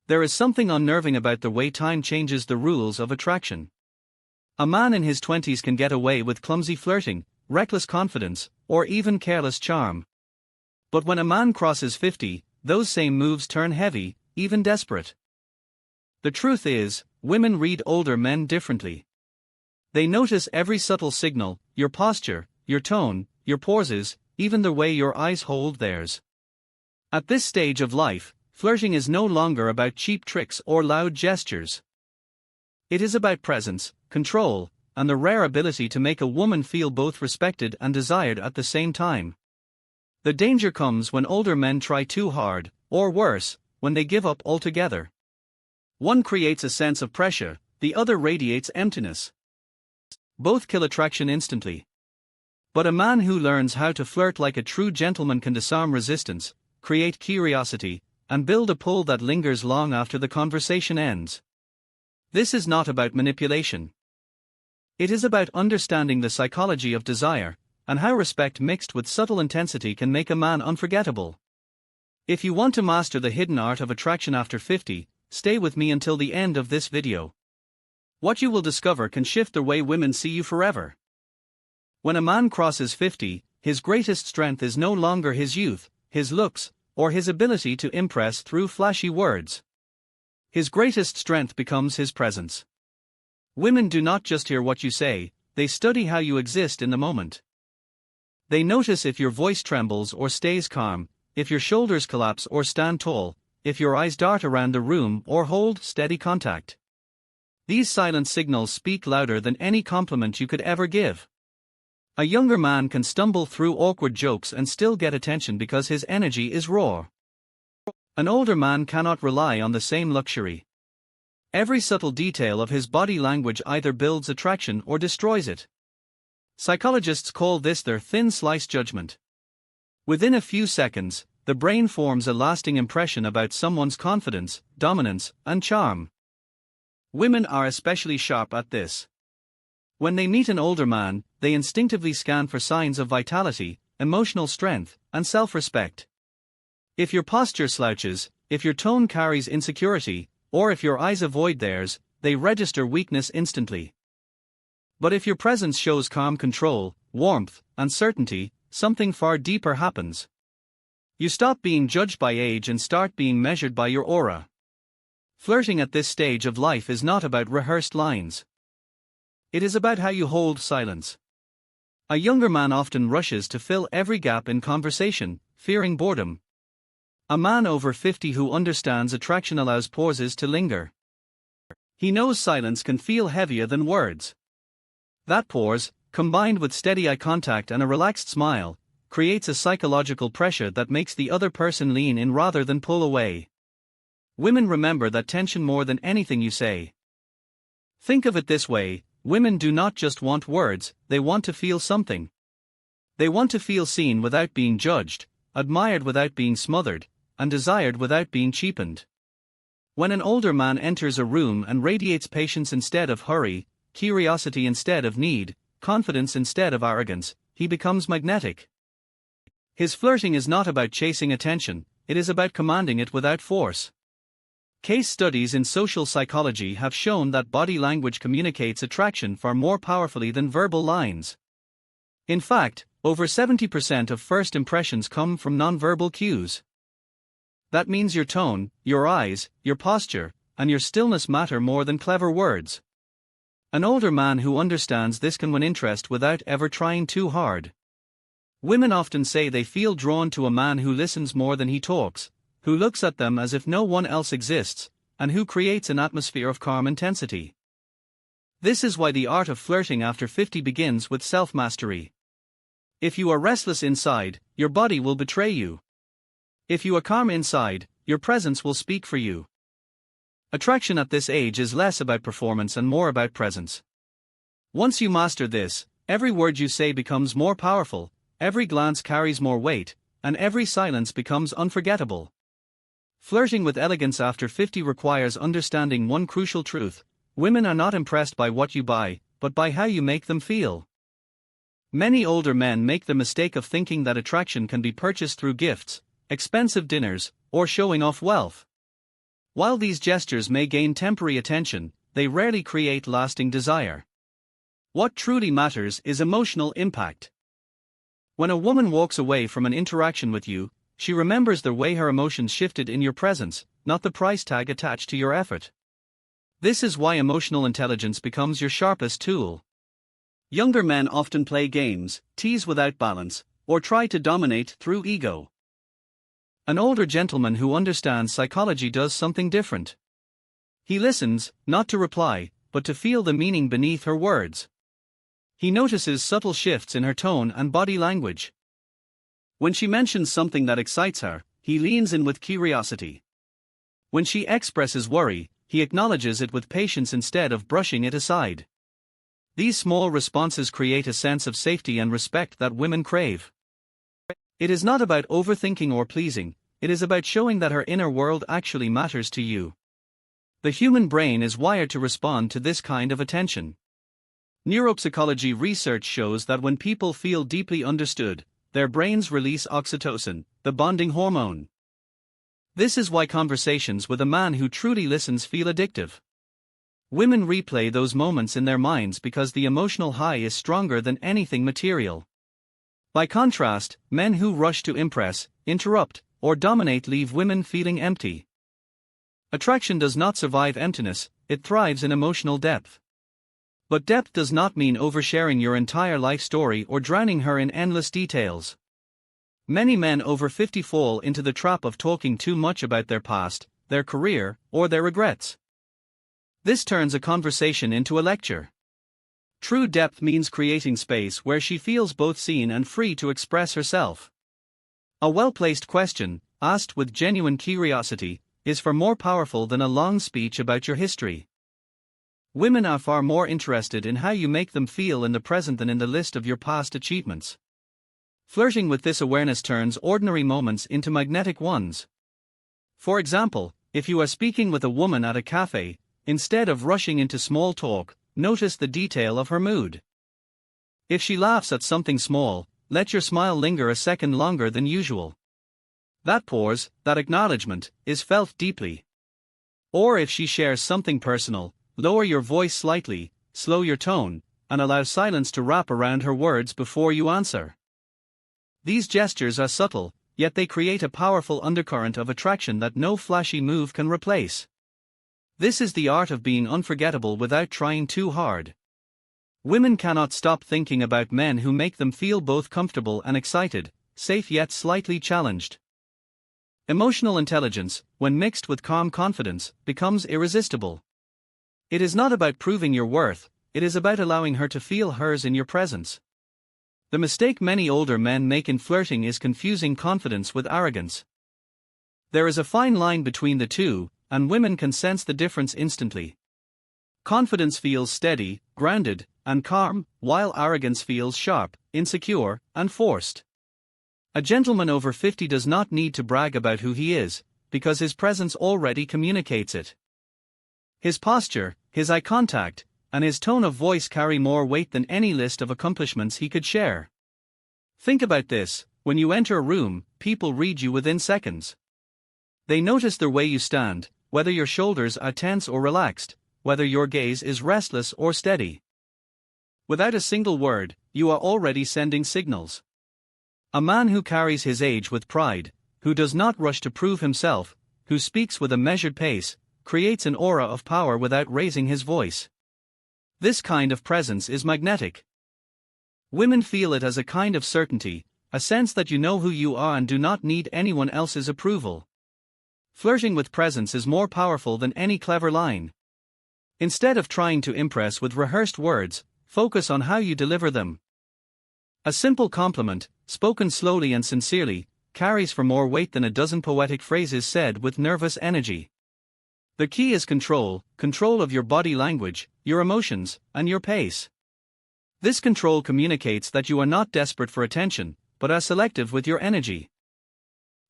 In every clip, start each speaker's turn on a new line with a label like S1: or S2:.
S1: There is something unnerving about the way time changes the rules of attraction. A man in his 20s can get away with clumsy flirting, reckless confidence, or even careless charm. But when a man crosses 50, those same moves turn heavy, even desperate. The truth is, women read older men differently. They notice every subtle signal, your posture, your tone, your pauses, even the way your eyes hold theirs. At this stage of life, flirting is no longer about cheap tricks or loud gestures. It is about presence, control, and the rare ability to make a woman feel both respected and desired at the same time. The danger comes when older men try too hard, or worse, when they give up altogether. One creates a sense of pressure, the other radiates emptiness. Both kill attraction instantly. But a man who learns how to flirt like a true gentleman can disarm resistance, create curiosity, and build a pull that lingers long after the conversation ends. This is not about manipulation. It is about understanding the psychology of desire, and how respect mixed with subtle intensity can make a man unforgettable. If you want to master the hidden art of attraction after 50, stay with me until the end of this video. What you will discover can shift the way women see you forever. When a man crosses 50, his greatest strength is no longer his youth, his looks, or his ability to impress through flashy words. His greatest strength becomes his presence. Women do not just hear what you say, they study how you exist in the moment. They notice if your voice trembles or stays calm, if your shoulders collapse or stand tall, if your eyes dart around the room or hold steady contact. These silent signals speak louder than any compliment you could ever give. A younger man can stumble through awkward jokes and still get attention because his energy is raw. An older man cannot rely on the same luxury. Every subtle detail of his body language either builds attraction or destroys it. Psychologists call this their thin slice judgment. Within a few seconds, the brain forms a lasting impression about someone's confidence, dominance, and charm. Women are especially sharp at this. When they meet an older man, they instinctively scan for signs of vitality, emotional strength, and self-respect. If your posture slouches, if your tone carries insecurity, or if your eyes avoid theirs, they register weakness instantly. But if your presence shows calm control, warmth, and certainty, something far deeper happens. You stop being judged by age and start being measured by your aura. Flirting at this stage of life is not about rehearsed lines. It is about how you hold silence. A younger man often rushes to fill every gap in conversation, fearing boredom. A man over 50 who understands attraction allows pauses to linger. He knows silence can feel heavier than words. That pause, combined with steady eye contact and a relaxed smile, creates a psychological pressure that makes the other person lean in rather than pull away. Women remember that tension more than anything you say. Think of it this way, women do not just want words, they want to feel something. They want to feel seen without being judged, admired without being smothered, and desired without being cheapened. When an older man enters a room and radiates patience instead of hurry, curiosity instead of need, confidence instead of arrogance, he becomes magnetic. His flirting is not about chasing attention, it is about commanding it without force. Case studies in social psychology have shown that body language communicates attraction far more powerfully than verbal lines. In fact, over 70% of first impressions come from nonverbal cues. That means your tone, your eyes, your posture, and your stillness matter more than clever words. An older man who understands this can win interest without ever trying too hard. Women often say they feel drawn to a man who listens more than he talks, who looks at them as if no one else exists, and who creates an atmosphere of calm intensity. This is why the art of flirting after 50 begins with self-mastery. If you are restless inside, your body will betray you. If you are calm inside, your presence will speak for you. Attraction at this age is less about performance and more about presence. Once you master this, every word you say becomes more powerful, every glance carries more weight, and every silence becomes unforgettable. Flirting with elegance after 50 requires understanding one crucial truth: women are not impressed by what you buy, but by how you make them feel. Many older men make the mistake of thinking that attraction can be purchased through gifts, expensive dinners, or showing off wealth. While these gestures may gain temporary attention, they rarely create lasting desire. What truly matters is emotional impact. When a woman walks away from an interaction with you, she remembers the way her emotions shifted in your presence, not the price tag attached to your effort. This is why emotional intelligence becomes your sharpest tool. Younger men often play games, tease without balance, or try to dominate through ego. An older gentleman who understands psychology does something different. He listens, not to reply, but to feel the meaning beneath her words. He notices subtle shifts in her tone and body language. When she mentions something that excites her, he leans in with curiosity. When she expresses worry, he acknowledges it with patience instead of brushing it aside. These small responses create a sense of safety and respect that women crave. It is not about overthinking or pleasing, it is about showing that her inner world actually matters to you. The human brain is wired to respond to this kind of attention. Neuropsychology research shows that when people feel deeply understood, their brains release oxytocin, the bonding hormone. This is why conversations with a man who truly listens feel addictive. Women replay those moments in their minds because the emotional high is stronger than anything material. By contrast, men who rush to impress, interrupt, or dominate leave women feeling empty. Attraction does not survive emptiness, it thrives in emotional depth. But depth does not mean oversharing your entire life story or drowning her in endless details. Many men over 50 fall into the trap of talking too much about their past, their career, or their regrets. This turns a conversation into a lecture. True depth means creating space where she feels both seen and free to express herself. A well-placed question, asked with genuine curiosity, is far more powerful than a long speech about your history. Women are far more interested in how you make them feel in the present than in the list of your past achievements. Flirting with this awareness turns ordinary moments into magnetic ones. For example, if you are speaking with a woman at a cafe, instead of rushing into small talk, notice the detail of her mood. If she laughs at something small, let your smile linger a second longer than usual. That pause, that acknowledgement, is felt deeply. Or if she shares something personal, lower your voice slightly, slow your tone, and allow silence to wrap around her words before you answer. These gestures are subtle, yet they create a powerful undercurrent of attraction that no flashy move can replace. This is the art of being unforgettable without trying too hard. Women cannot stop thinking about men who make them feel both comfortable and excited, safe yet slightly challenged. Emotional intelligence, when mixed with calm confidence, becomes irresistible. It is not about proving your worth, it is about allowing her to feel hers in your presence. The mistake many older men make in flirting is confusing confidence with arrogance. There is a fine line between the two, and women can sense the difference instantly. Confidence feels steady, grounded, and calm, while arrogance feels sharp, insecure, and forced. A gentleman over 50 does not need to brag about who he is, because his presence already communicates it. His posture, his eye contact, and his tone of voice carry more weight than any list of accomplishments he could share. Think about this: when you enter a room, people read you within seconds. They notice the way you stand, whether your shoulders are tense or relaxed, whether your gaze is restless or steady. Without a single word, you are already sending signals. A man who carries his age with pride, who does not rush to prove himself, who speaks with a measured pace, creates an aura of power without raising his voice. This kind of presence is magnetic. Women feel it as a kind of certainty, a sense that you know who you are and do not need anyone else's approval. Flirting with presence is more powerful than any clever line. Instead of trying to impress with rehearsed words, focus on how you deliver them. A simple compliment, spoken slowly and sincerely, carries for more weight than a dozen poetic phrases said with nervous energy. The key is control of your body language, your emotions, and your pace. This control communicates that you are not desperate for attention, but are selective with your energy.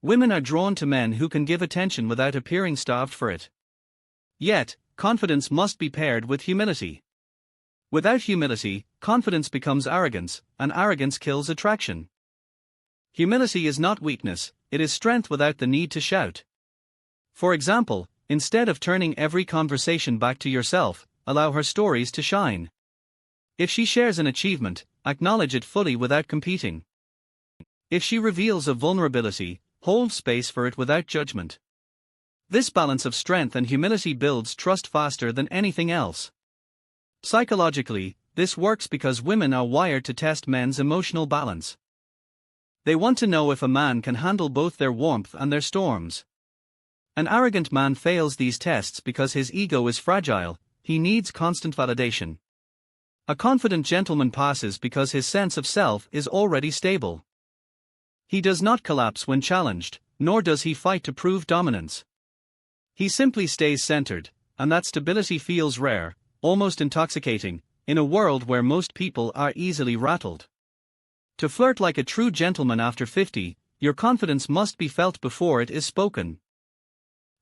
S1: Women are drawn to men who can give attention without appearing starved for it. Yet, confidence must be paired with humility. Without humility, confidence becomes arrogance, and arrogance kills attraction. Humility is not weakness, it is strength without the need to shout. For example, instead of turning every conversation back to yourself, allow her stories to shine. If she shares an achievement, acknowledge it fully without competing. If she reveals a vulnerability, hold space for it without judgment. This balance of strength and humility builds trust faster than anything else. Psychologically, this works because women are wired to test men's emotional balance. They want to know if a man can handle both their warmth and their storms. An arrogant man fails these tests because his ego is fragile, he needs constant validation. A confident gentleman passes because his sense of self is already stable. He does not collapse when challenged, nor does he fight to prove dominance. He simply stays centered, and that stability feels rare, almost intoxicating, in a world where most people are easily rattled. To flirt like a true gentleman after 50, your confidence must be felt before it is spoken.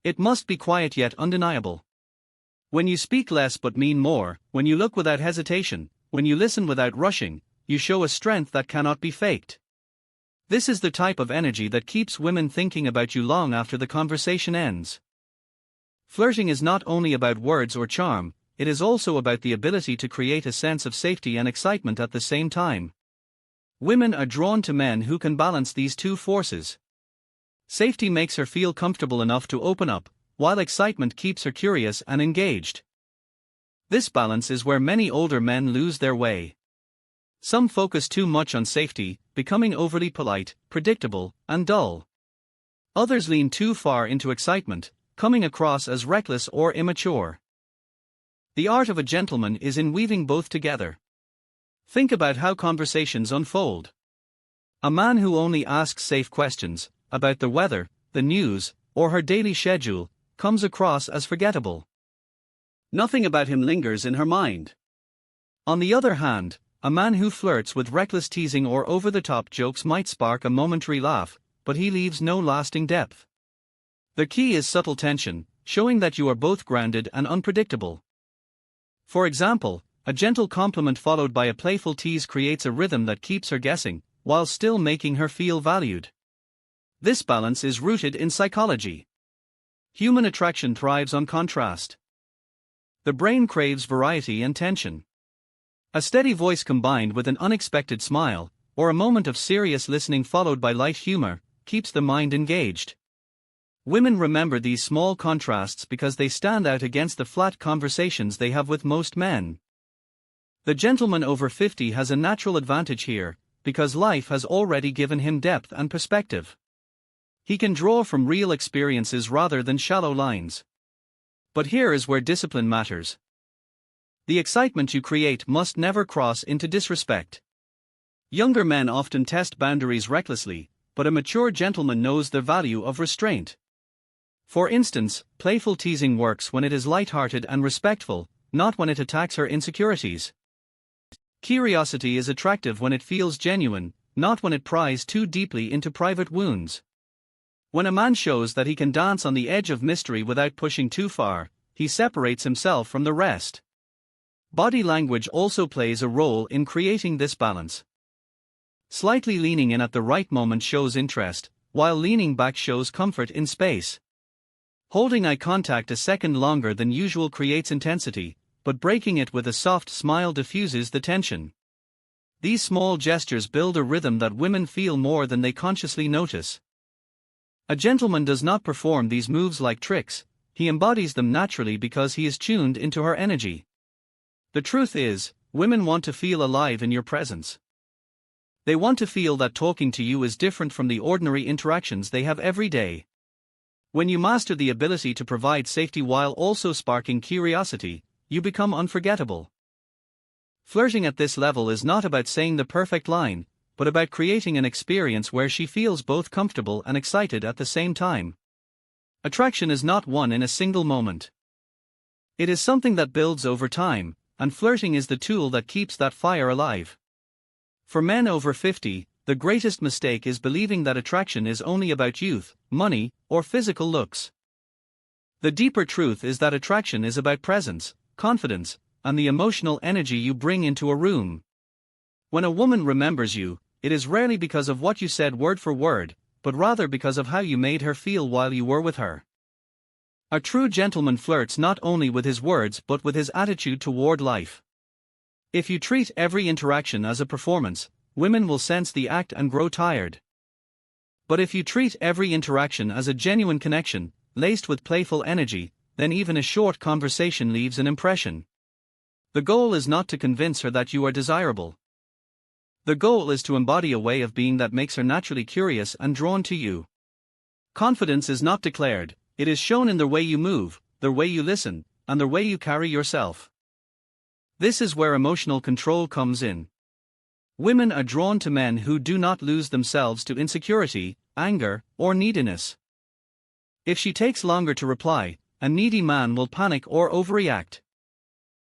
S1: It must be quiet yet undeniable. When you speak less but mean more, when you look without hesitation, when you listen without rushing, you show a strength that cannot be faked. This is the type of energy that keeps women thinking about you long after the conversation ends. Flirting is not only about words or charm, it is also about the ability to create a sense of safety and excitement at the same time. Women are drawn to men who can balance these two forces. Safety makes her feel comfortable enough to open up, while excitement keeps her curious and engaged. This balance is where many older men lose their way. Some focus too much on safety, becoming overly polite, predictable, and dull. Others lean too far into excitement, coming across as reckless or immature. The art of a gentleman is in weaving both together. Think about how conversations unfold. A man who only asks safe questions, about the weather, the news, or her daily schedule, comes across as forgettable. Nothing about him lingers in her mind. On the other hand, a man who flirts with reckless teasing or over-the-top jokes might spark a momentary laugh, but he leaves no lasting depth. The key is subtle tension, showing that you are both grounded and unpredictable. For example, a gentle compliment followed by a playful tease creates a rhythm that keeps her guessing, while still making her feel valued. This balance is rooted in psychology. Human attraction thrives on contrast. The brain craves variety and tension. A steady voice combined with an unexpected smile, or a moment of serious listening followed by light humor, keeps the mind engaged. Women remember these small contrasts because they stand out against the flat conversations they have with most men. The gentleman over 50 has a natural advantage here, because life has already given him depth and perspective. He can draw from real experiences rather than shallow lines. But here is where discipline matters. The excitement you create must never cross into disrespect. Younger men often test boundaries recklessly, but a mature gentleman knows the value of restraint. For instance, playful teasing works when it is light-hearted and respectful, not when it attacks her insecurities. Curiosity is attractive when it feels genuine, not when it pries too deeply into private wounds. When a man shows that he can dance on the edge of mystery without pushing too far, he separates himself from the rest. Body language also plays a role in creating this balance. Slightly leaning in at the right moment shows interest, while leaning back shows comfort in space. Holding eye contact a second longer than usual creates intensity, but breaking it with a soft smile diffuses the tension. These small gestures build a rhythm that women feel more than they consciously notice. A gentleman does not perform these moves like tricks, he embodies them naturally because he is tuned into her energy. The truth is, women want to feel alive in your presence. They want to feel that talking to you is different from the ordinary interactions they have every day. When you master the ability to provide safety while also sparking curiosity, you become unforgettable. Flirting at this level is not about saying the perfect line, but about creating an experience where she feels both comfortable and excited at the same time. Attraction is not won in a single moment. It is something that builds over time, and flirting is the tool that keeps that fire alive. For men over 50, the greatest mistake is believing that attraction is only about youth, money, or physical looks. The deeper truth is that attraction is about presence, confidence, and the emotional energy you bring into a room. When a woman remembers you, it is rarely because of what you said word for word, but rather because of how you made her feel while you were with her. A true gentleman flirts not only with his words but with his attitude toward life. If you treat every interaction as a performance, women will sense the act and grow tired. But if you treat every interaction as a genuine connection, laced with playful energy, then even a short conversation leaves an impression. The goal is not to convince her that you are desirable. The goal is to embody a way of being that makes her naturally curious and drawn to you. Confidence is not declared, it is shown in the way you move, the way you listen, and the way you carry yourself. This is where emotional control comes in. Women are drawn to men who do not lose themselves to insecurity, anger, or neediness. If she takes longer to reply, a needy man will panic or overreact.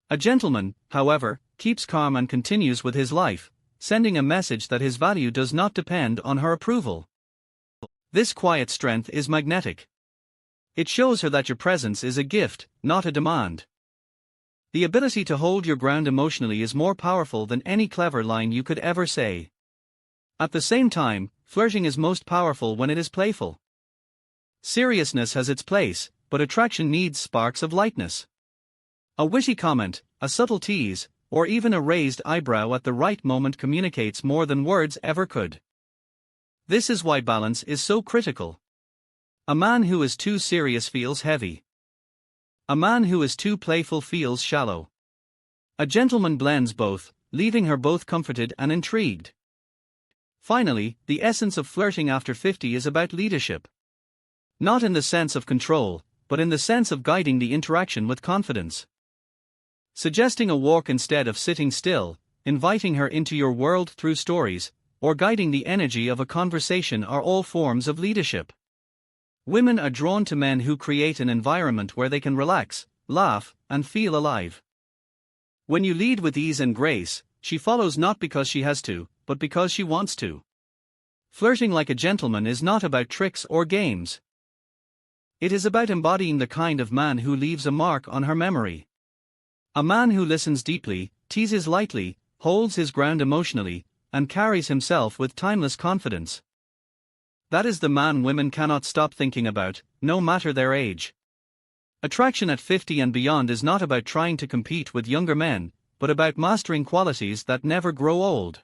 S1: A gentleman, however, keeps calm and continues with his life, sending a message that his value does not depend on her approval. This quiet strength is magnetic. It shows her that your presence is a gift, not a demand. The ability to hold your ground emotionally is more powerful than any clever line you could ever say. At the same time, flirting is most powerful when it is playful. Seriousness has its place, but attraction needs sparks of lightness. A witty comment, a subtle tease, or even a raised eyebrow at the right moment communicates more than words ever could. This is why balance is so critical. A man who is too serious feels heavy. A man who is too playful feels shallow. A gentleman blends both, leaving her both comforted and intrigued. Finally, the essence of flirting after 50 is about leadership. Not in the sense of control, but in the sense of guiding the interaction with confidence. Suggesting a walk instead of sitting still, inviting her into your world through stories, or guiding the energy of a conversation are all forms of leadership. Women are drawn to men who create an environment where they can relax, laugh, and feel alive. When you lead with ease and grace, she follows not because she has to, but because she wants to. Flirting like a gentleman is not about tricks or games. It is about embodying the kind of man who leaves a mark on her memory. A man who listens deeply, teases lightly, holds his ground emotionally, and carries himself with timeless confidence. That is the man women cannot stop thinking about, no matter their age. Attraction at 50 and beyond is not about trying to compete with younger men, but about mastering qualities that never grow old.